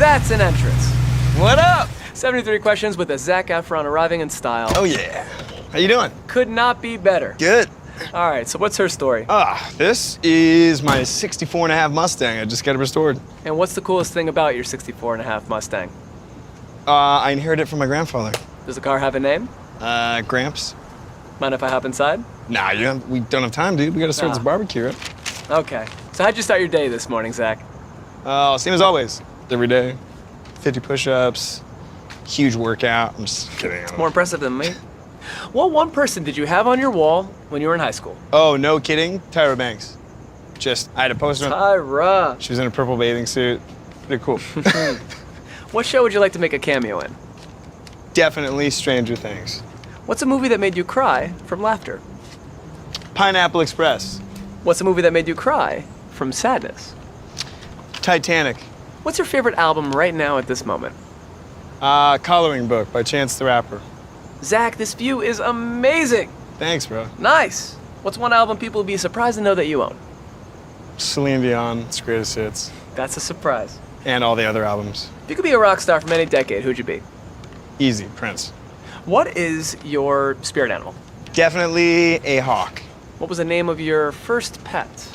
That's an entrance. What up? 73 questions with a Zac Efron arriving in style. Oh yeah. How you doing? Could not be better. Good. All right, so what's her story? This is my 64 and a half Mustang. I just got it restored. And what's the coolest thing about your 64 and a half Mustang? I inherited it from my grandfather. Does the car have a name? Gramps. Mind if I hop inside? Nah, we don't have time, dude. We gotta start this barbecue, right? Okay. So how'd you start your day this morning, Zac? Same as always. Every day. 50 push-ups, huge workout. I'm just kidding. More impressive than me. What one person did you have on your wall when you were in high school? Oh, no kidding. Tyra Banks. I had a poster. Tyra. She was in a purple bathing suit. Pretty cool. What show would you like to make a cameo in? Definitely Stranger Things. What's a movie that made you cry from laughter? Pineapple Express. What's a movie that made you cry from sadness? Titanic. What's your favorite album right now at this moment? Coloring Book by Chance the Rapper. Zac, this view is amazing. Thanks, bro. Nice. What's one album people would be surprised to know that you own? Celine Dion's Greatest Hits. That's a surprise. And all the other albums. If you could be a rock star from any decade, who'd you be? Easy, Prince. What is your spirit animal? Definitely a hawk. What was the name of your first pet?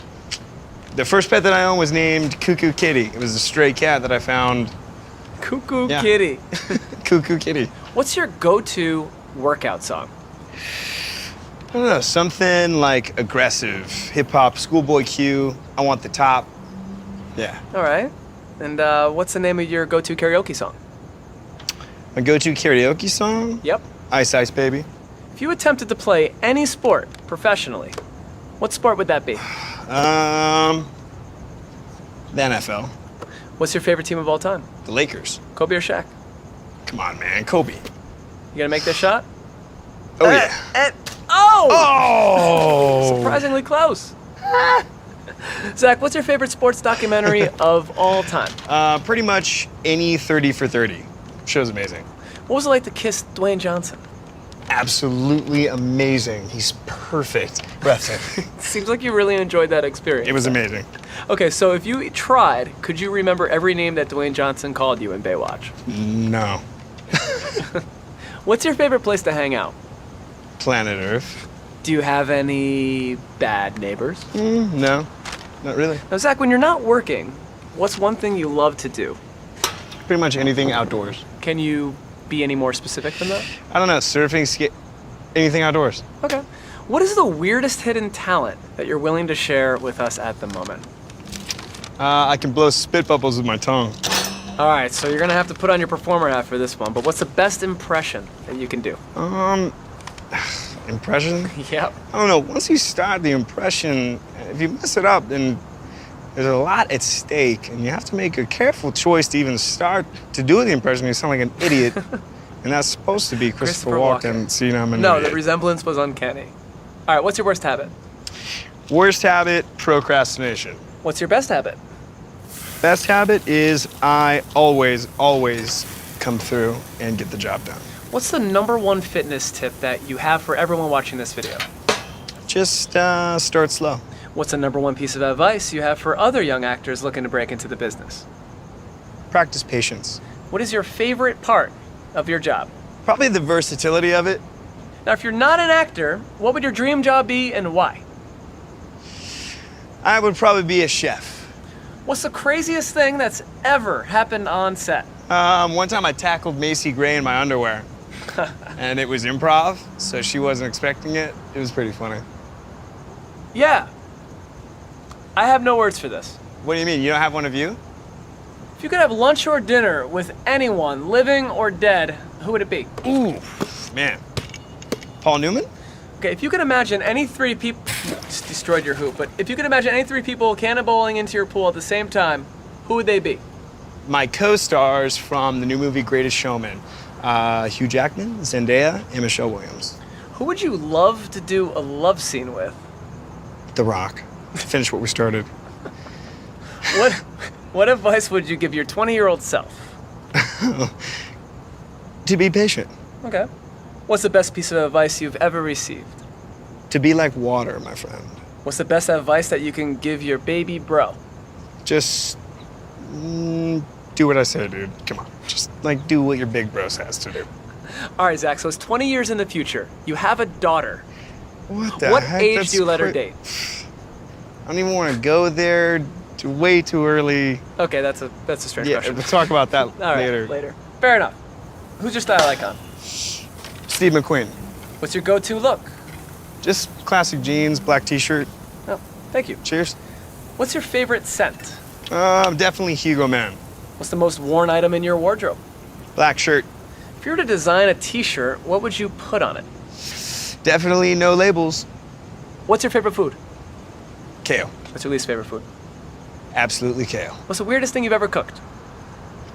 The first pet that I owned was named Cuckoo Kitty. It was a stray cat that I found. Cuckoo Kitty. Cuckoo Kitty. What's your go-to workout song? I don't know, something like aggressive, hip-hop, Schoolboy Q, I Want the Top. Yeah. All right. And what's the name of your go-to karaoke song? My go-to karaoke song? Yep. Ice Ice Baby. If you attempted to play any sport professionally, what sport would that be? The NFL. What's your favorite team of all time? The Lakers. Kobe or Shaq? Come on, man, Kobe. You gonna make this shot? Oh, yeah. Oh! Oh! Surprisingly close. Zac, what's your favorite sports documentary of all time? Pretty much any 30 for 30. Show's amazing. What was it like to kiss Dwayne Johnson? Absolutely amazing. He's perfect. Breathtaking. Seems like you really enjoyed that experience. It was amazing. Okay, so if you tried, could you remember every name that Dwayne Johnson called you in Baywatch? No. What's your favorite place to hang out? Planet Earth. Do you have any bad neighbors? No, not really. Now, Zac, when you're not working, what's one thing you love to do? Pretty much anything outdoors. Can you be any more specific than that? I don't know, surfing, anything outdoors. Okay. What is the weirdest hidden talent that you're willing to share with us at the moment? I can blow spit bubbles with my tongue. All right, so you're gonna have to put on your performer hat for this one, but what's the best impression that you can do? Impression? Yep. I don't know, once you start the impression, if you mess it up, then there's a lot at stake, and you have to make a careful choice to even start to do the impression. You sound like an idiot, and that's supposed to be Christopher Walken. So, I'm an idiot. The resemblance was uncanny. All right, what's your worst habit? Worst habit, procrastination. What's your best habit? Best habit is I always come through and get the job done. What's the #1 fitness tip that you have for everyone watching this video? Just start slow. What's the #1 piece of advice you have for other young actors looking to break into the business? Practice patience. What is your favorite part of your job? Probably the versatility of it. Now, if you're not an actor, what would your dream job be and why? I would probably be a chef. What's the craziest thing that's ever happened on set? One time I tackled Macy Gray in my underwear. And it was improv, so she wasn't expecting it. It was pretty funny. Yeah. I have no words for this. What do you mean? You don't have one of you? If you could have lunch or dinner with anyone, living or dead, who would it be? Ooh, man. Paul Newman? Okay, if you could imagine any 3 people... Just destroyed your hoop, but if you could imagine any 3 people cannonballing into your pool at the same time, who would they be? My co-stars from the new movie Greatest Showman. Hugh Jackman, Zendaya, and Michelle Williams. Who would you love to do a love scene with? The Rock. Finish what we started. What advice would you give your 20-year-old self? To be patient. Okay. What's the best piece of advice you've ever received? To be like water, my friend. What's the best advice that you can give your baby bro? Just do what I say, dude. Come on. Just, like, do what your big bro says to do. All right, Zach, so it's 20 years in the future. You have a daughter. What the What heck? age That's do you let her cra- date? I don't even want to go there. Way too early. Okay, that's a strange Yeah, question. we'll talk about that All right, later. later. Fair enough. Who's your style icon? Steve McQueen. What's your go-to look? Just classic jeans, black t-shirt. Oh, thank you. Cheers. What's your favorite scent? Definitely Hugo Man. What's the most worn item in your wardrobe? Black shirt. If you were to design a t-shirt, what would you put on it? Definitely no labels. What's your favorite food? Kale. What's your least favorite food? Absolutely kale. What's the weirdest thing you've ever cooked?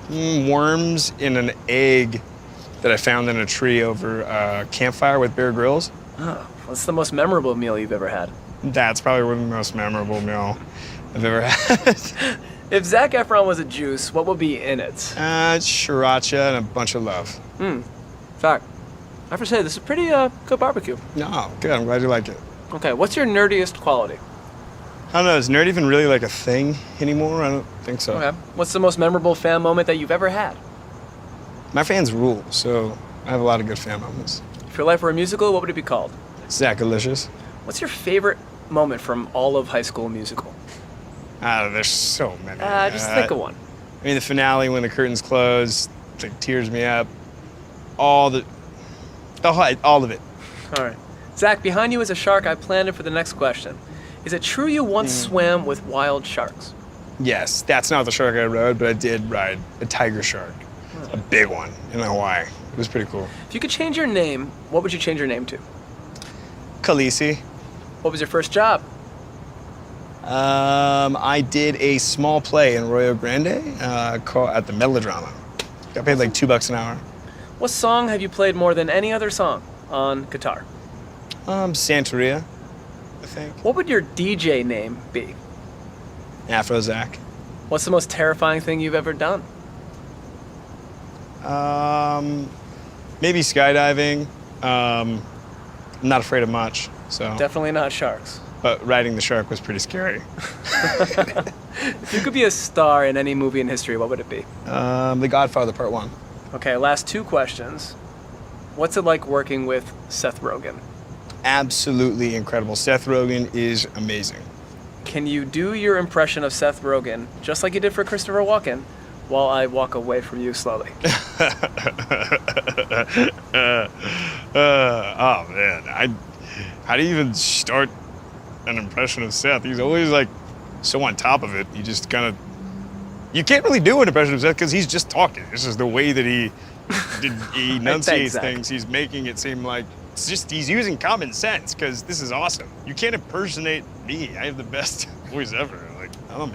Worms in an egg that I found in a tree over a campfire with Bear Grylls. Oh, what's the most memorable meal you've ever had? That's probably one of the most memorable meal I've ever had. If Zac Efron was a juice, what would be in it? Sriracha and a bunch of love. Fact. I have to say, this is pretty good barbecue. No, good. I'm glad you like it. Okay, what's your nerdiest quality? I don't know. Is nerd even really like a thing anymore? I don't think so. Okay. What's the most memorable fan moment that you've ever had? My fans rule, so I have a lot of good fan moments. If your life were a musical, what would it be called? Zac-alicious. What's your favorite moment from all of High School Musical? There's so many. Just think of one. I mean, the finale when the curtains close, like tears me up. All of it. All right. Zach, behind you is a shark. I planned it for the next question. Is it true you once swam with wild sharks? Yes, that's not the shark I rode, but I did ride a tiger shark. A big one in Hawaii. It was pretty cool. If you could change your name, what would you change your name to? Khaleesi. What was your first job? I did a small play in Rio Grande at the Melodrama. Got paid like $2 an hour. What song have you played more than any other song on guitar? Santeria, I think. What would your DJ name be? Afro Zac. What's the most terrifying thing you've ever done? Maybe skydiving. I'm not afraid of much, so. Definitely not sharks. But riding the shark was pretty scary. If you could be a star in any movie in history, what would it be? The Godfather Part 1. Okay, last two questions. What's it like working with Seth Rogen? Absolutely incredible. Seth Rogen is amazing. Can you do your impression of Seth Rogen, just like you did for Christopher Walken, while I walk away from you slowly? Oh man, how do you even start an impression of Seth? He's always like so on top of it. You just kind of, you can't really do an impression of Seth because he's just talking. This is the way that he enunciates things. He's making it seem like it's just he's using common sense because this is awesome. You can't impersonate me. I have the best voice ever. Like I'm amazing.